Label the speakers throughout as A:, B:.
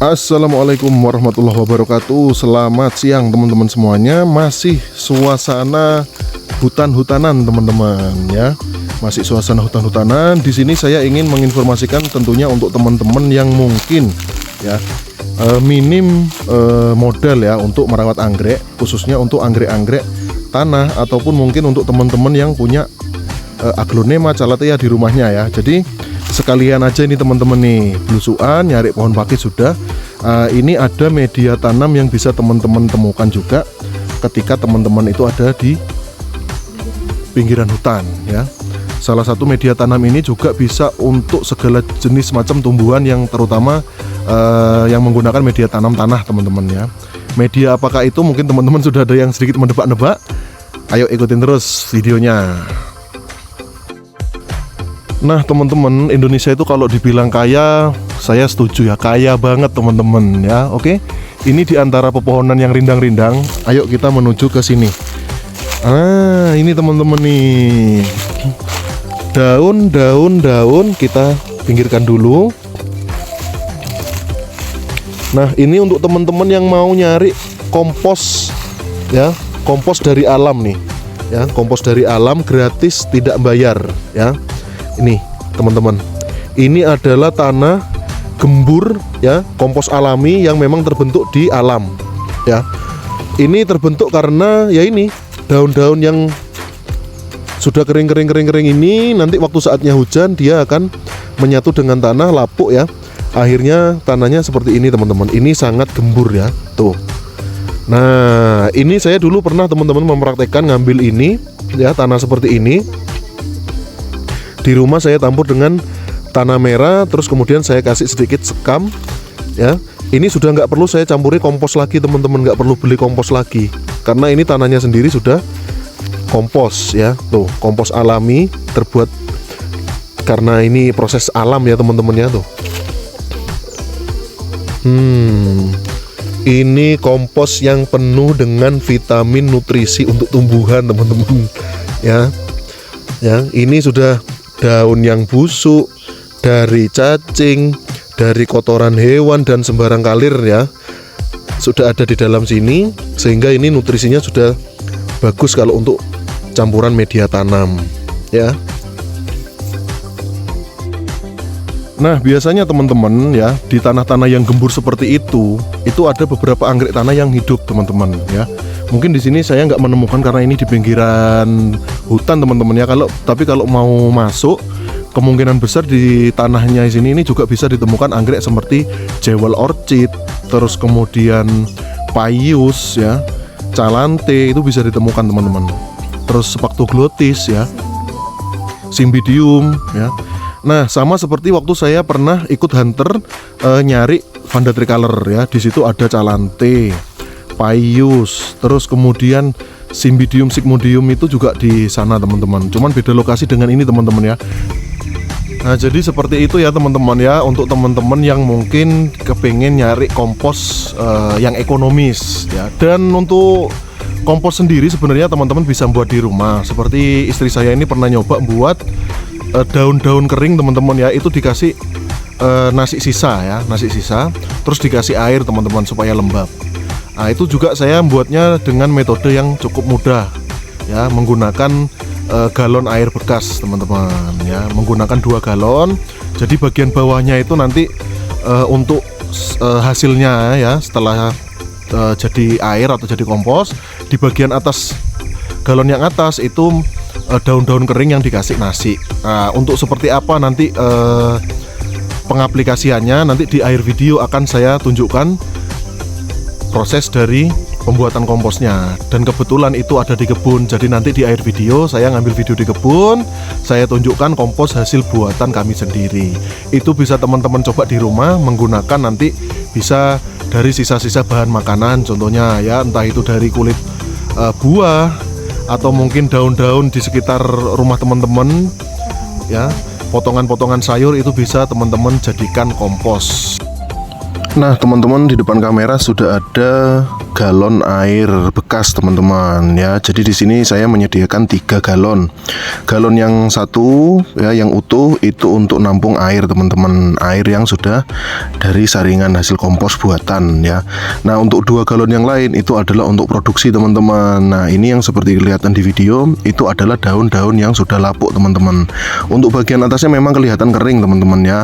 A: Assalamualaikum warahmatullahi wabarakatuh. Selamat siang teman-teman semuanya. Masih suasana hutan-hutanan teman-teman ya. Masih suasana hutan-hutanan. Di sini saya ingin menginformasikan tentunya untuk teman-teman yang mungkin ya minim modal ya untuk merawat anggrek, khususnya untuk anggrek-anggrek tanah ataupun mungkin untuk teman-teman yang punya aglonema calathea di rumahnya ya. Jadi sekalian aja ini teman-teman nih, belusuan nyari pohon pakis sudah. Ini ada media tanam yang bisa teman-teman temukan juga ketika teman-teman itu ada di pinggiran hutan ya. Salah satu media tanam ini juga bisa untuk segala jenis macam tumbuhan yang terutama yang menggunakan media tanam tanah teman-teman ya. Media apakah itu mungkin teman-teman sudah ada yang sedikit menebak-nebak. Ayo ikutin terus videonya. Nah teman-teman, Indonesia itu kalau dibilang kaya, saya setuju ya, kaya banget teman-teman ya. Oke, ini di antara pepohonan yang rindang-rindang. Ayo kita menuju ke sini. Ini teman-teman nih, daun kita pinggirkan dulu. Nah ini untuk teman-teman yang mau nyari kompos ya, kompos dari alam nih ya, kompos dari alam gratis tidak bayar ya. Ini teman-teman, ini adalah tanah gembur ya, kompos alami yang memang terbentuk di alam ya. Ini terbentuk karena ya ini daun-daun yang sudah kering ini nanti waktu saatnya hujan dia akan menyatu dengan tanah, lapuk ya. Akhirnya tanahnya seperti ini teman-teman. Ini sangat gembur ya, tuh. Nah, ini saya dulu pernah teman-teman mempraktekkan ngambil ini ya, tanah seperti ini. Di rumah saya tampur dengan tanah merah, terus kemudian saya kasih sedikit sekam ya. Ini sudah nggak perlu saya campuri kompos lagi teman-teman, nggak perlu beli kompos lagi karena ini tanahnya sendiri sudah kompos ya. Tuh, kompos alami terbuat karena ini proses alam ya teman-teman ya tuh. Ini kompos yang penuh dengan vitamin nutrisi untuk tumbuhan teman-teman ya. Ya, ini sudah daun yang busuk, dari cacing, dari kotoran hewan dan sembarang kalir ya, sudah ada di dalam sini, sehingga ini nutrisinya sudah bagus kalau untuk campuran media tanam ya. Nah biasanya teman-teman ya, di tanah-tanah yang gembur seperti itu ada beberapa anggrek tanah yang hidup teman-teman ya. Mungkin di sini saya nggak menemukan karena ini di pinggiran hutan teman-teman ya. Tapi kalau mau masuk, kemungkinan besar di tanahnya di sini ini juga bisa ditemukan anggrek seperti jewel orchid, terus kemudian payus ya, calanthe itu bisa ditemukan teman-teman. Terus Sphagnoglotis ya, Cymbidium ya. Nah sama seperti waktu saya pernah ikut hunter nyari Vanda tricolor ya. Di situ ada calanthe, payus, terus kemudian Cymbidium sigmoideum itu juga di sana teman-teman. Cuman beda lokasi dengan ini teman-teman ya. Nah jadi seperti itu ya teman-teman ya, untuk teman-teman yang mungkin kepengen nyari kompos yang ekonomis ya. Dan untuk kompos sendiri sebenarnya teman-teman bisa buat di rumah. Seperti istri saya ini pernah nyoba buat daun-daun kering teman-teman ya, itu dikasih nasi sisa ya, nasi sisa, terus dikasih air teman-teman supaya lembab. Nah itu juga saya membuatnya dengan metode yang cukup mudah ya, menggunakan galon air bekas teman-teman ya, menggunakan 2 galon. Jadi bagian bawahnya itu nanti untuk hasilnya ya, setelah jadi air atau jadi kompos, di bagian atas galon yang atas itu daun-daun kering yang dikasih nasi. Nah untuk seperti apa nanti pengaplikasiannya, nanti di akhir video akan saya tunjukkan proses dari pembuatan komposnya. Dan kebetulan itu ada di kebun, jadi nanti di akhir video saya ngambil video di kebun, saya tunjukkan kompos hasil buatan kami sendiri. Itu bisa teman-teman coba di rumah, menggunakan nanti bisa dari sisa-sisa bahan makanan contohnya ya, entah itu dari kulit buah atau mungkin daun-daun di sekitar rumah teman-teman ya, potongan-potongan sayur itu bisa teman-teman jadikan kompos. Nah teman-teman, di depan kamera sudah ada galon air bekas teman-teman ya. Jadi di sini saya menyediakan 3 galon. Galon yang satu ya yang utuh itu untuk nampung air teman-teman, air yang sudah dari saringan hasil kompos buatan ya. Nah untuk 2 galon yang lain itu adalah untuk produksi teman-teman. Nah ini yang seperti kelihatan di video itu adalah daun-daun yang sudah lapuk teman-teman. Untuk bagian atasnya memang kelihatan kering teman-teman ya,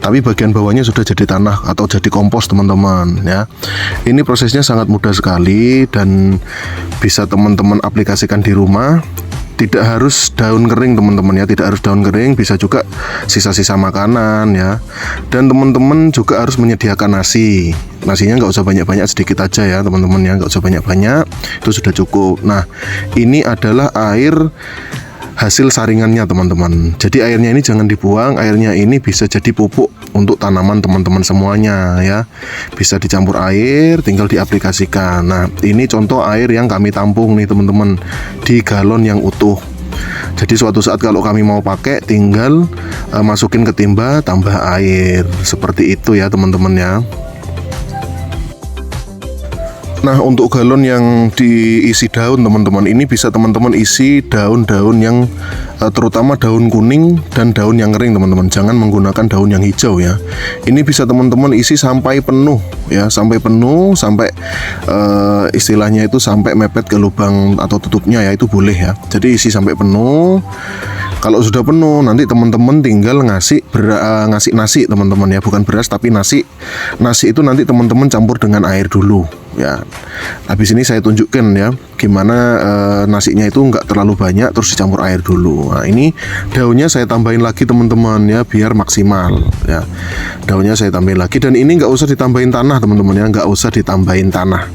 A: tapi bagian bawahnya sudah jadi tanah atau jadi kompos teman-teman ya. Ini prosesnya sangat mudah sekali dan bisa teman-teman aplikasikan di rumah. Tidak harus daun kering teman-teman ya, tidak harus daun kering, bisa juga sisa-sisa makanan ya. Dan teman-teman juga harus menyediakan nasi. Nasinya nggak usah banyak-banyak, sedikit aja ya teman-teman ya, nggak usah banyak-banyak, itu sudah cukup. Nah ini adalah air hasil saringannya teman-teman. Jadi airnya ini jangan dibuang, airnya ini bisa jadi pupuk untuk tanaman teman-teman semuanya ya. Bisa dicampur air, tinggal diaplikasikan. Nah ini contoh air yang kami tampung nih teman-teman di galon yang utuh. Jadi suatu saat kalau kami mau pakai tinggal masukin ke timba, tambah air. Seperti itu ya teman-teman ya. Nah untuk galon yang diisi daun teman-teman, ini bisa teman-teman isi daun-daun yang terutama daun kuning dan daun yang kering teman-teman. Jangan menggunakan daun yang hijau ya. Ini bisa teman-teman isi sampai penuh ya, sampai penuh, sampai istilahnya itu sampai mepet ke lubang atau tutupnya ya, itu boleh ya. Jadi isi sampai penuh. Kalau sudah penuh nanti teman-teman tinggal ngasih nasi teman-teman ya, bukan beras tapi nasi. Nasi itu nanti teman-teman campur dengan air dulu ya. Habis ini saya tunjukkan ya gimana nasinya itu nggak terlalu banyak, terus dicampur air dulu. Nah ini daunnya saya tambahin lagi teman-teman ya, biar maksimal ya. Daunnya saya tambahin lagi, dan ini nggak usah ditambahin tanah teman-teman ya, nggak usah ditambahin tanah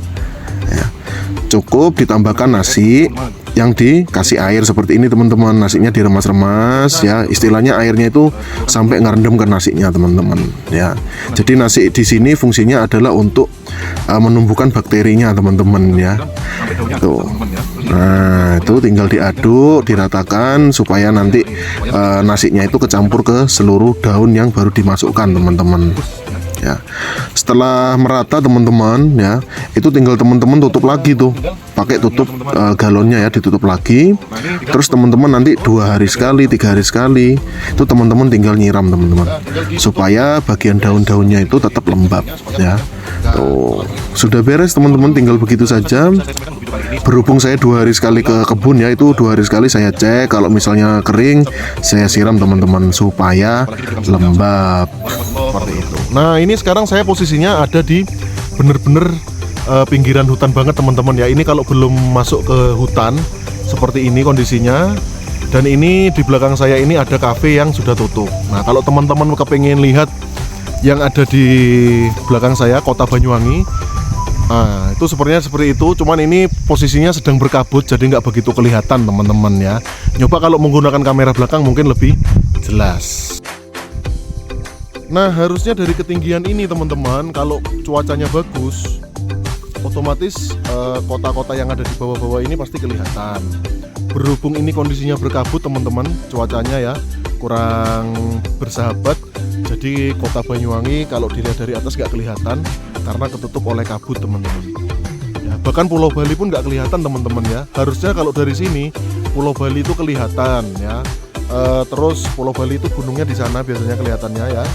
A: ya. Cukup ditambahkan nasi yang dikasih air seperti ini teman-teman. Nasinya diremas-remas ya, istilahnya airnya itu sampai ngerendam ke nasinya teman-teman ya. Jadi nasi di sini fungsinya adalah untuk menumbuhkan bakterinya teman-teman ya. Tuh. Nah itu tinggal diaduk, diratakan supaya nanti nasinya itu kecampur ke seluruh daun yang baru dimasukkan teman-teman ya. Setelah merata teman-teman ya, itu tinggal teman-teman tutup lagi tuh, pakai tutup galonnya ya, ditutup lagi. Terus teman-teman nanti 2 hari sekali, 3 hari sekali itu teman-teman tinggal nyiram teman-teman, supaya bagian daun-daunnya itu tetap lembab ya. Tuh sudah beres teman-teman, tinggal begitu saja. Berhubung saya 2 hari sekali ke kebun ya, itu 2 hari sekali saya cek. Kalau misalnya kering saya siram teman-teman supaya lembab seperti itu. Nah ini sekarang saya posisinya ada di bener-bener pinggiran hutan banget teman-teman ya. Ini kalau belum masuk ke hutan seperti ini kondisinya. Dan ini di belakang saya ini ada kafe yang sudah tutup. Nah kalau teman-teman kepengen lihat yang ada di belakang saya, kota Banyuwangi, nah itu sepertinya seperti itu. Cuman ini posisinya sedang berkabut, jadi nggak begitu kelihatan teman-teman ya. Nyoba kalau menggunakan kamera belakang mungkin lebih jelas. Nah harusnya dari ketinggian ini teman-teman, kalau cuacanya bagus, otomatis kota-kota yang ada di bawah-bawah ini pasti kelihatan. Berhubung ini kondisinya berkabut teman-teman, cuacanya ya kurang bersahabat, jadi kota Banyuwangi kalau dilihat dari atas nggak kelihatan karena ketutup oleh kabut teman-teman ya. Bahkan Pulau Bali pun nggak kelihatan teman-teman ya. Harusnya kalau dari sini Pulau Bali itu kelihatan ya. Terus Pulau Bali itu gunungnya di sana biasanya kelihatannya ya.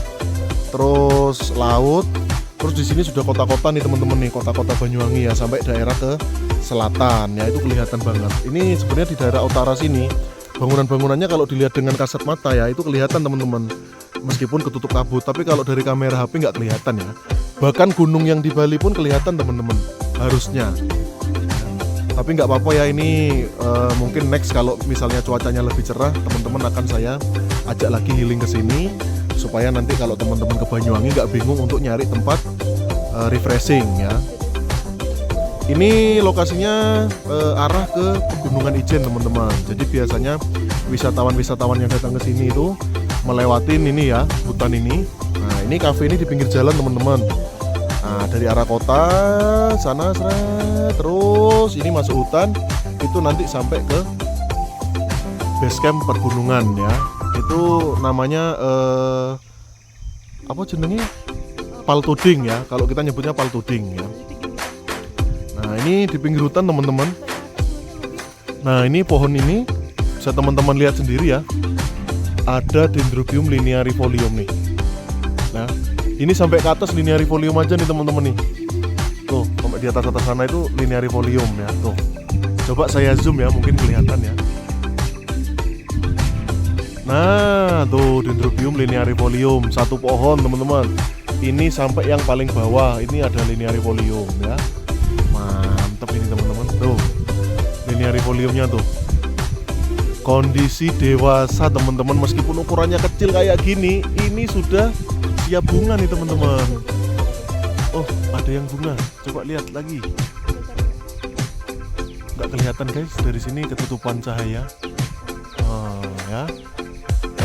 A: Terus laut. Terus di sini sudah kota-kota nih teman-teman nih, kota-kota Banyuwangi ya, sampai daerah ke selatan ya, itu kelihatan banget. Ini sebenarnya di daerah utara sini bangunan-bangunannya kalau dilihat dengan kasat mata ya itu kelihatan teman-teman, meskipun ketutup kabut. Tapi kalau dari kamera HP nggak kelihatan ya. Bahkan gunung yang di Bali pun kelihatan teman-teman, harusnya. Tapi nggak apa-apa ya, ini mungkin next kalau misalnya cuacanya lebih cerah, teman-teman akan saya ajak lagi healing ke sini supaya nanti kalau teman-teman ke Banyuwangi nggak bingung untuk nyari tempat refreshing ya. Ini lokasinya arah ke Pegunungan Ijen teman-teman. Jadi biasanya wisatawan-wisatawan yang datang ke sini itu melewatin ini ya, hutan ini. Nah ini kafe ini di pinggir jalan teman-teman. Nah dari arah kota sana terus ini masuk hutan, itu nanti sampai ke base camp pergunungan ya. Itu namanya apa jenengnya, Paltuding ya, kalau kita nyebutnya Paltuding ya. Nah, ini di pinggir hutan teman-teman. Nah, ini pohon ini bisa teman-teman lihat sendiri ya. Ada Dendrobium linearifolium nih. Nah, ini sampai ke atas linearifolium aja nih teman-teman nih. Tuh, sampai di atas sana itu linearifolium ya. Tuh. Coba saya zoom ya, mungkin kelihatan ya. Nah, tuh Dendrobium linearifolium, satu pohon teman-teman. Ini sampai yang paling bawah, ini ada linearifolium ya. Mantap ini teman-teman. Tuh, linearifoliumnya tuh. Kondisi dewasa teman-teman, meskipun ukurannya kecil kayak gini, ini sudah siap bunga nih teman-teman. Oh, ada yang bunga. Coba lihat lagi. Nggak kelihatan guys, dari sini ketutupan cahaya. Ya.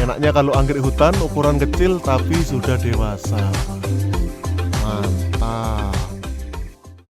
A: Enaknya kalau anggrek hutan ukuran kecil tapi sudah dewasa.